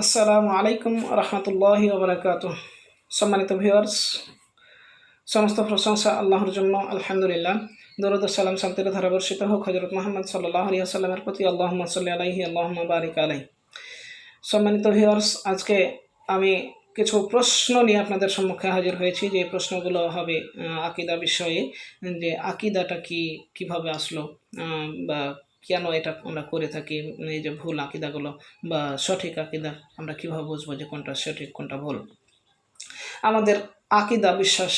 আসসালামু আলাইকুম রহমতুল্লাহি ওবরাকাতুহ। সম্মানিত ভিউয়ার্স, সমস্ত প্রশংসা আল্লাহর জন্য। আলহামদুলিল্লাহ। দরুদ ও সালাম শান্তির ধারা বর্ষিত হোক হযরত মুহাম্মদ সাল্লাল্লাহু আলাইহি ওয়াসাল্লামের প্রতি। আল্লাহুম্মা সাল্লি আলাইহি আল্লাহুম্মা বারিক আলাইহি। সম্মানিত ভিউয়ার্স, আজকে আমি কিছু প্রশ্ন নিয়ে আপনাদের সম্মুখে হাজির হয়েছি। যে প্রশ্নগুলো হবে আকীদা বিষয়ে, যে আকীদাটা কি, কিভাবে আসলো, বা কেন এটা আমরা করে থাকি, এই যে ভুল আকীদাগুলো বা সঠিক আকীদা আমরা কিভাবে বুঝবো যে কোনটা সঠিক কোনটা ভুল। আমাদের আকীদা বিশ্বাস,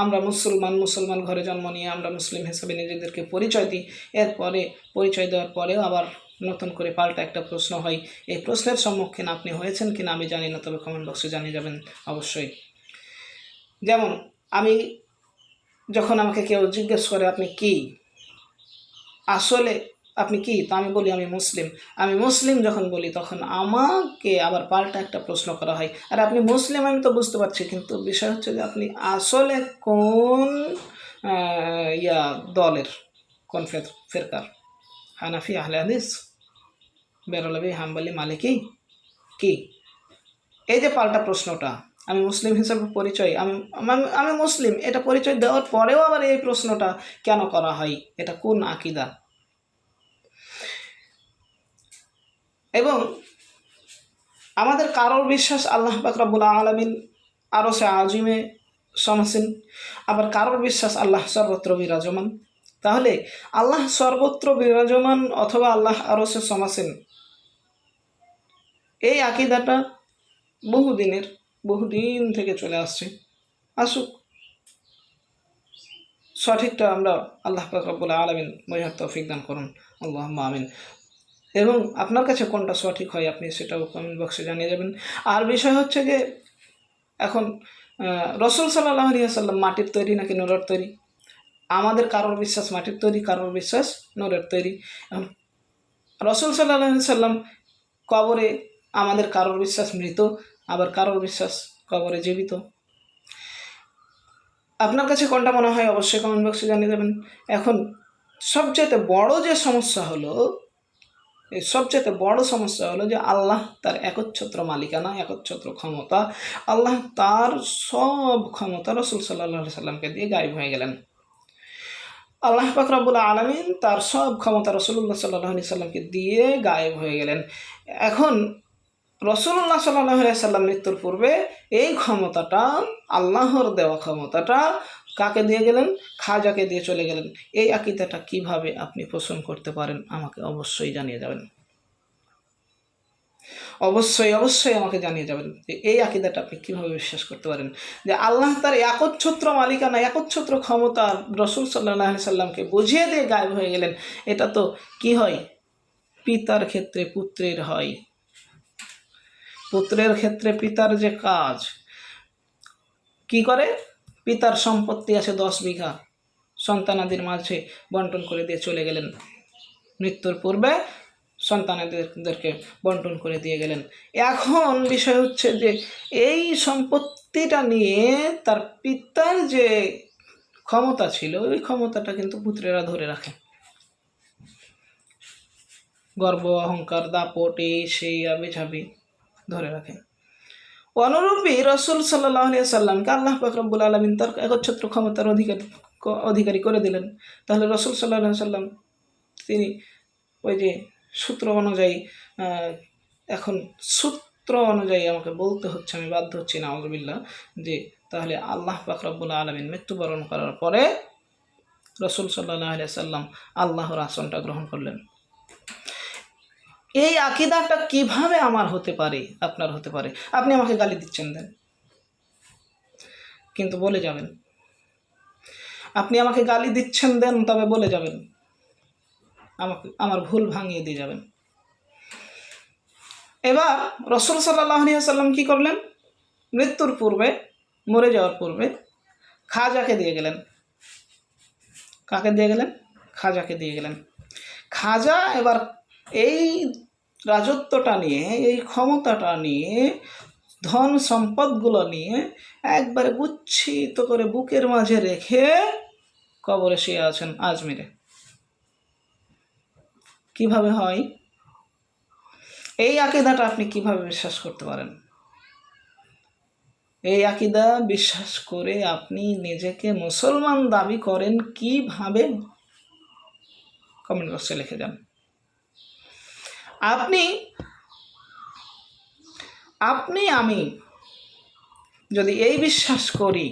আমরা মুসলমান ঘরে জন্ম নিয়ে আমরা মুসলিম হিসেবে নিজেদেরকে পরিচয় দিই। এরপরে পরিচয় দেওয়ার পরেও আবার নতুন করে পাল্টা একটা প্রশ্ন হয়। এই প্রশ্নের সম্মুখীন আপনি হয়েছেন কিনা আমি জানি না, তবে কমেন্ট বক্সে জানিয়ে যাবেন অবশ্যই। যেমন আমি যখন আমাকে কেউ জিজ্ঞেস করে আপনি কি, আসলে আপনি কি, তো আমি বলি আমি মুসলিম। আমি মুসলিম যখন বলি তখন আমাকে আবার পাল্টা একটা প্রশ্ন করা হয়, আর আপনি মুসলিম আমি তো বুঝতে পারছি, কিন্তু বিষয় হচ্ছে যে আপনি আসলে কোন দলের, কোন ফেরকার, হানাফি, আহলে হাদিস, বেরলভী, হাম্বলি, মালিকি, কি? এই যে পাল্টা প্রশ্নটা, আমি মুসলিম হিসেবে পরিচয়, আমি মুসলিম এটা পরিচয় দেওয়ার পরেও আবার এই প্রশ্নটা কেন করা হয়, এটা কোন আকীদা? এবং আমাদের কারোর বিশ্বাস আল্লাহ পাক রব্বুল আলামিন আরশে আজিমে সমাসীন, আবার কারোর বিশ্বাস আল্লাহ সর্বত্র বিরাজমান। তাহলে আল্লাহ সর্বত্র বিরাজমান অথবা আল্লাহ আরশে সমাসীন, এই আকীদাটা বহুদিন থেকে চলে আসছে। আসুক, সঠিকটা আমরা আল্লাহ পাক রব্বুল আলামিন বোঝার তৌফিক দান করুন, আল্লাহুম্মা আমিন। এবং আপনার কাছে কোনটা সঠিক হয় আপনি সেটাও কমেন্ট বক্সে জানিয়ে যাবেন। আর বিষয় হচ্ছে যে এখন রাসূল সাল্লাল্লাহু আলাইহি ওয়াসাল্লাম মাটির তৈরি নাকি নূরের তৈরি? আমাদের কারোর বিশ্বাস মাটির তৈরি, কারোর বিশ্বাস নূরের তৈরি। এখন রাসূল সাল্লাল্লাহু আলাইহি ওয়াসাল্লাম কবরে, আমাদের কারোর বিশ্বাস মৃত, আবার কারোর বিশ্বাস কবরে জীবিত। আপনার কাছে কোনটা মনে হয় অবশ্যই কমেন্ট বক্সে জানিয়ে দেবেন। এখন সবচেয়ে বড় যে সমস্যা হলো, এই সবচেয়ে বড় সমস্যা হলো যে আল্লাহ তার একচ্ছত্র মালিকানা, একচ্ছত্র ক্ষমতা, আল্লাহ তার সব ক্ষমতা রাসূল সাল্লাল্লাহু আলাইহি সাল্লামকে দিয়ে গায়েব হয়ে গেলেন। আল্লাহ পাক রব্বুল আলামিন তার সব ক্ষমতা রাসূলুল্লাহ সাল্লাল্লাহু আলাইহি সাল্লামকে দিয়ে গায়েব হয়ে গেলেন। এখন রাসূলুল্লাহ সাল্লাল্লাহু আলাইহি সাল্লাম মৃত্যুর পূর্বে এই ক্ষমতাটা, আল্লাহর দেওয়া ক্ষমতাটা কাকে দিয়ে গেলেন? খাজাকে দিয়ে চলে গেলেন। এই আকীদাটা কিভাবে আপনি পোষণ করতে পারেন আমাকে অবশ্যই জানিয়ে যাবেন। অবশ্যই আমাকে জানিয়ে যাবেন যে এই আকীদাটা আপনি কীভাবে বিশ্বাস করতে পারেন, যে আল্লাহ তার একচ্ছত্র মালিকানা, একচ্ছত্র ক্ষমতা রাসূল সাল্লাল্লাহু আলাইহি সাল্লামকে বুঝিয়ে দিয়ে গায়েব হয়ে গেলেন। এটা তো কি হয়? পিতার ক্ষেত্রে পুত্রের হয়, পুত্রের ক্ষেত্রে পিতার যে কাজ, কি করে? পিতার সম্পত্তি আছে 10 বিঘা, সন্তানাদির মাঝে বন্টন করে দিয়ে চলে গেলেন। মৃত্যুর পূর্বে সন্তানদেরকে বন্টন করে দিয়ে গেলেন। এখন বিষয় হচ্ছে যে এই সম্পত্তিটা নিয়ে তার পিতার যে ক্ষমতা ছিল, ওই ক্ষমতাটা কিন্তু পুত্রেরা ধরে রাখে। গর্ব, অহংকার, দাপট, এই সেই আবিঝাবি ধরে রাখে। অনুরূপী রাসূল সাল্লাল্লাহু আলাইহি সাল্লামকে আল্লাহ পাক রব্বুল আলামিন তার একচ্ছত্র ক্ষমতার অধিকারী করে দিলেন। তাহলে রাসূল সাল্লাল্লাহু আলাইহি সাল্লাম তিনি ওই যে সূত্র অনুযায়ী, এখন সূত্র অনুযায়ী আমাকে বলতে হচ্ছে, আমি বাধ্য হচ্ছি নাউযুবিল্লাহ, যে তাহলে আল্লাহ পাক রব্বুল আলামিন মৃত্যুবরণ করার পরে রাসূল সাল্লাল্লাহু আলাইহি সাল্লাম আল্লাহর আসনটা গ্রহণ করলেন। এই আকীদাটা কিভাবে আমার হতে পারে, আপনার হতে পারে? আপনি আমাকে গালি দিচ্ছেন দেন, কিন্তু বলে যাবেন। আপনি আমাকে গালি দিচ্ছেন দেন, তবে বলে যাবেন, আমাকে আমার ভুল ভাঙিয়ে দিয়ে যাবেন। এবার রাসূল সাল্লাল্লাহু আলাইহি ওয়াসাল্লাম কি করলেন? মৃত্যুর পূর্বে, মরে যাওয়ার পূর্বে খাজাকে দিয়ে গেলেন। কাকে দিয়ে গেলেন? খাজাকে দিয়ে গেলেন। খাজা এবার এই রাজত্বটা নিয়ে, এই ক্ষমতাটা নিয়ে, ধন সম্পদগুলো নিয়ে একবারে গুচ্ছিত করে বুকের মাঝে রেখে কবরে শুয়ে আছেন আজমিরে। কিভাবে হয়? এই আকীদাটা আপনি কিভাবে বিশ্বাস করতে পারেন? এই আকীদা বিশ্বাস করে আপনি নিজেকে মুসলমান দাবি করেন কিভাবে? কমেন্ট বক্সে লিখে যান। আপনি আমি যদি এই বিশ্বাস করি,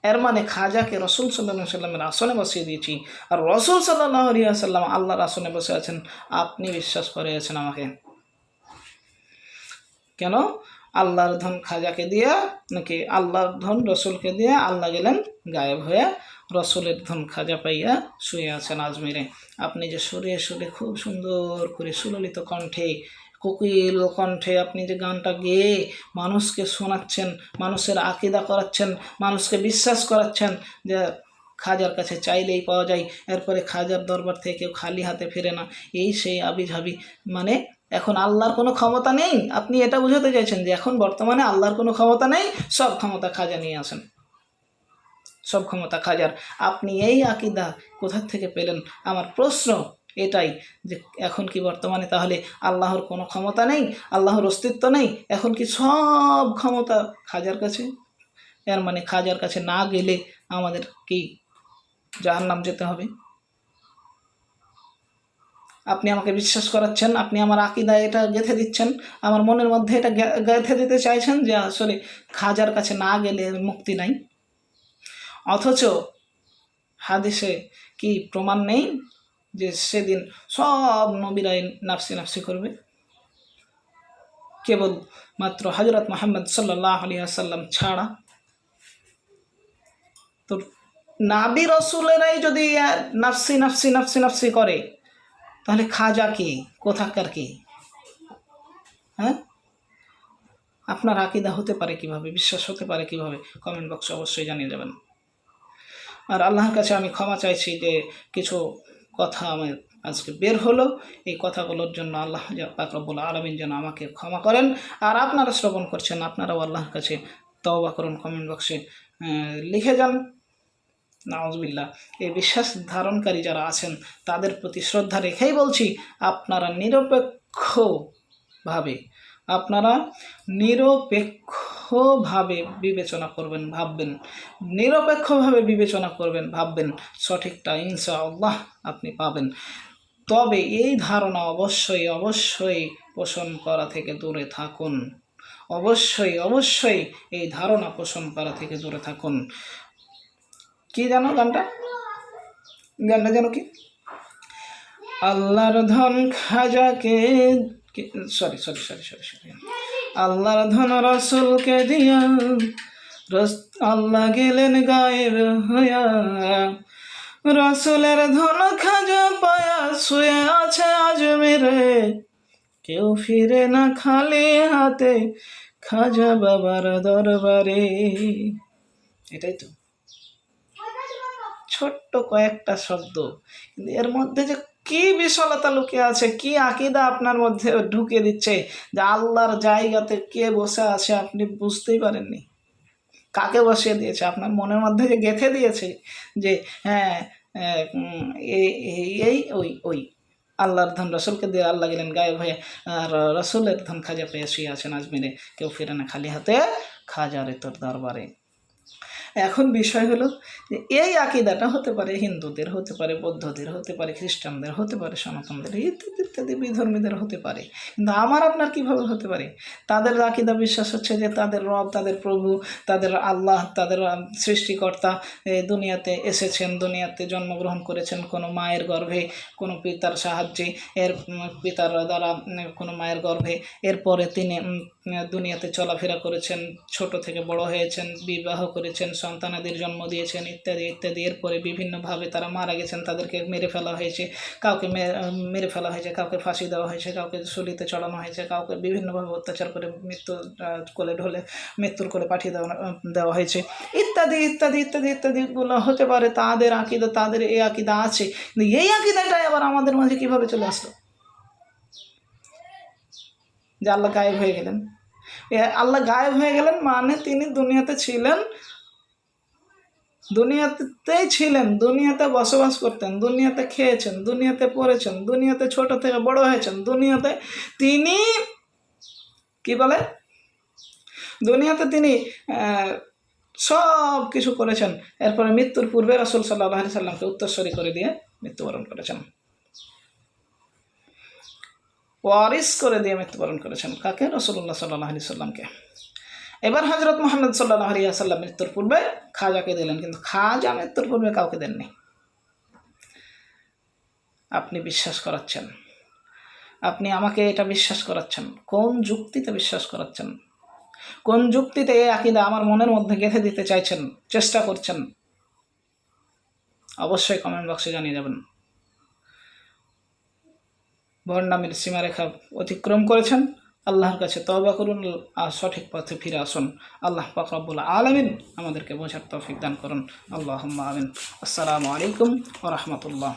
এর মানে খাজাকে রসুল সাল্লাল্লাহু আলাইহি সাল্লামের আসনে বসিয়ে দিয়েছি, আর রসুল সাল্লাল্লাহু আলাইহি সাল্লাম আল্লাহর আসনে বসে আছেন, আপনি বিশ্বাস করেছেন আমাকে। কেন? আল্লাহর ধন খাজাকে দিয়া, নাকি আল্লাহর ধন রসুলকে দিয়ে আল্লাহ গেলেন গায়েব হয়ে, রসুলের ধন খাজা পাইয়া শুয়ে আছেন আজমিরে। আপনি যে সুরে সুরে খুব সুন্দর করে সুললিত কণ্ঠে, কোকিল কণ্ঠে আপনি যে গানটা গেয়ে মানুষকে শোনাচ্ছেন, মানুষের আকীদা করাচ্ছেন, মানুষকে বিশ্বাস করাচ্ছেন যে খাজার কাছে চাইলেই পাওয়া যায়, এরপরে খাজার দরবার থেকে কেউ খালি হাতে ফেরে না, এই সেই আবিঝাবি, মানে এখন আল্লাহর কোনো ক্ষমতা নেই? আপনি এটা বোঝাতে চাইছেন যে এখন বর্তমানে আল্লাহর কোনো ক্ষমতা নেই, সব ক্ষমতা খাজা নিয়ে আসেন, সব ক্ষমতা খাজার। আপনি এই আকীদা কোথা থেকে পেলেন? আমার প্রশ্ন এটাই যে এখন কি বর্তমানে তাহলে আল্লাহর কোনো ক্ষমতা নেই, আল্লাহর অস্তিত্ব নেই? এখন কি সব ক্ষমতা খাজার কাছে? এর মানে খাজার কাছে না গেলে আমাদের কি জাহান্নাম যেতে হবে? আপনি আমাকে বিশ্বাস করাচ্ছেন, আপনি আমার আকীদায় এটা গেঁথে দিচ্ছেন, আমার মনের মধ্যে এটা গেঁথে দিতে চাইছেন যে আসলে খাজার কাছে না গেলে মুক্তি নাই। অথচ হাদিসে কি প্রমাণ নেই যে সেদিন সব নবীরাই নাফসি নাফসি করবে? কেবল মাত্র হযরত মুহাম্মদ সাল্লাল্লাহু আলাইহি ওয়াসাল্লাম ছাড়া। তো নাবী রসুলেরাই যদি নাফসি নাফসি নাফসি নাফসি করে, তাহলে খাজা কি, কোথাকার কি? হ্যাঁ, আপনার আকীদা হতে পারে কিভাবে, বিশ্বাস হতে পারে কিভাবে? কমেন্ট বক্সে অবশ্যই জানিয়ে যাবেন। আর আল্লাহর কাছে আমি ক্ষমা চাইছি যে কিছু কথা আমার আজকে বের হলো, এই কথাগুলোর জন্য আল্লাহ পাক রব্বুল আলামিন যেন আমাকে ক্ষমা করেন। আর আপনারা শ্রবণ করছেন, আপনারাও আল্লাহর কাছে তওবা করুন, কমেন্ট বক্সে লিখে যান। নাউজুবিল্লাহ। এই বিশ্বাস ধারণকারী যারা আছেন তাদের প্রতি শ্রদ্ধা রেখেই বলছি, আপনারা নিরপেক্ষভাবে বিবেচনা করবেন, ভাববেন, নিরপেক্ষভাবে বিবেচনা করবেন, ভাববেন, সঠিকটা ইনশাআল্লাহ আপনি পাবেন। তবে এই ধারণা অবশ্যই অবশ্যই পোষণ করা থেকে দূরে থাকুন, অবশ্যই অবশ্যই এই ধারণা পোষণ করা থেকে দূরে থাকুন। কি জানো গানটা যেন কি, আল্লাহর ধন খাজাকে, sorry sorry sorry sorry sorry আল্লাহর ধন রসুলকে দিয়া, আল্লাহ গেলেন গায়েব হইয়া, রসুলের ধন খাজা পায়া শুয়ে আছে আজমিরে, কেউ ফিরে না খালি হাতে খাজা বাবার দরবারে। এটাই তো ছোট্ট কয়েকটা শব্দ, কিন্তু এর মধ্যে যে কি বিশালতা লুকিয়ে আছে, কি আকীদা আপনার মধ্যে ঢুকে দিচ্ছে যে আল্লাহর জায়গাতে কে বসে আছে আপনি বুঝতেই পারেননি। কাকে বসিয়ে দিয়েছে আপনার মনের মধ্যে, যে গেঁথে দিয়েছে যে হ্যাঁ এই ওই ওই আল্লাহর ধন রসুলকে দিয়ে আল্লাহ গেলেন গায়েব হয়ে, আর রসুলের ধন খাজা পেয়ে শুয়ে আছেন আজমিরে, কেউ ফিরে না খালি হাতে খাজারে তোর দরবারে। এখন বিষয় হলো যে এই আকীদাটা হতে পারে হিন্দুদের, হতে পারে বৌদ্ধদের, হতে পারে খ্রিস্টানদের, হতে পারে সনাতনদের, ইত্যাদি ইত্যাদি বিধর্মীদের হতে পারে, কিন্তু আমার আপনার কীভাবে হতে পারে? তাদের আকীদা বিশ্বাস হচ্ছে যে তাদের রব, তাদের প্রভু, তাদের আল্লাহ, তাদের সৃষ্টিকর্তা এই দুনিয়াতে এসেছেন, দুনিয়াতে জন্মগ্রহণ করেছেন কোনো মায়ের গর্ভে, কোনো পিতার সাহায্যে, এর পিতার দ্বারা কোনো মায়ের গর্ভে, এরপরে তিনি দুনিয়াতে চলাফেরা করেছেন, ছোট থেকে বড় হয়েছেন, বিবাহ করেছেন, সন্তানাদের জন্ম দিয়েছেন, ইত্যাদি ইত্যাদি। এরপরে বিভিন্নভাবে তারা মারা গেছেন, তাদেরকে মেরে ফেলা হয়েছে, কাউকে মেরে ফেলা হয়েছে, কাউকে ফাঁসি দেওয়া হয়েছে, কাউকে শুলিতে চড়ানো হয়েছে, কাউকে বিভিন্নভাবে অত্যাচার করে মৃত্যুর কোলে পাঠিয়ে দেওয়া হয়েছে, ইত্যাদি ইত্যাদি ইত্যাদি ইত্যাদিগুলো হতে পারে তাদের আকীদা, তাদের এই আকীদা আছে। কিন্তু এই আকীদাটাই আবার আমাদের মাঝে কীভাবে চলে আসলো যে আল্লাহ গায়েব হয়ে গেলেন? আল্লাহ গায়েব হয়ে গেলেন মানে তিনি দুনিয়াতে ছিলেন, দুনিয়াতেই ছিলেন, দুনিয়াতে বসবাস করতেন, দুনিয়াতে খেয়েছেন, দুনিয়াতে পড়েছেন, দুনিয়াতে ছোট থেকে বড় হয়েছেন, দুনিয়াতে তিনি কি বলে, দুনিয়াতে তিনি সব কিছু করেছেন। এরপরে মৃত্যুর পূর্বে রাসূল সাল্লাল্লাহু আলাইহি সাল্লামকে উত্তরসূরি করে দিয়ে মৃত্যুবরণ করেছেন, ওয়ারিস করে দিয়ে মৃত্যুবরণ করেছেন। কাকে? রাসূলুল্লাহ সাল্লাল্লাহু আলাইহি সাল্লামকে। এবার হযরত মুহাম্মদ সাল্লাল্লাহু আলাইহি সাল্লাম মৃত্যুর পূর্বে খাজাকে দিলেন, কিন্তু খাজা মৃত্যুর পূর্বে কাউকে দেননি। আপনি বিশ্বাস করাচ্ছেন, আপনি আমাকে এটা বিশ্বাস করাচ্ছেন, কোন যুক্তিতে বিশ্বাস করাচ্ছেন? কোন যুক্তিতে এই আকীদা আমার মনের মধ্যে গেঁথে দিতে চাইছেন, চেষ্টা করছেন? অবশ্যই কমেন্ট বক্সে জানিয়ে যাবেন। ভণ্ডামির সীমারেখা অতিক্রম করেছেন, আল্লাহর কাছে তওবা করুন আর সঠিক পথে ফিরে আসুন। আল্লাহ পাক রব্বুল আলামিন আমাদেরকে বোঝার তৌফিক দান করুন। আল্লাহুম্মা আমিন। আসসালামু আলাইকুম ওয়া রাহমাতুল্লাহ।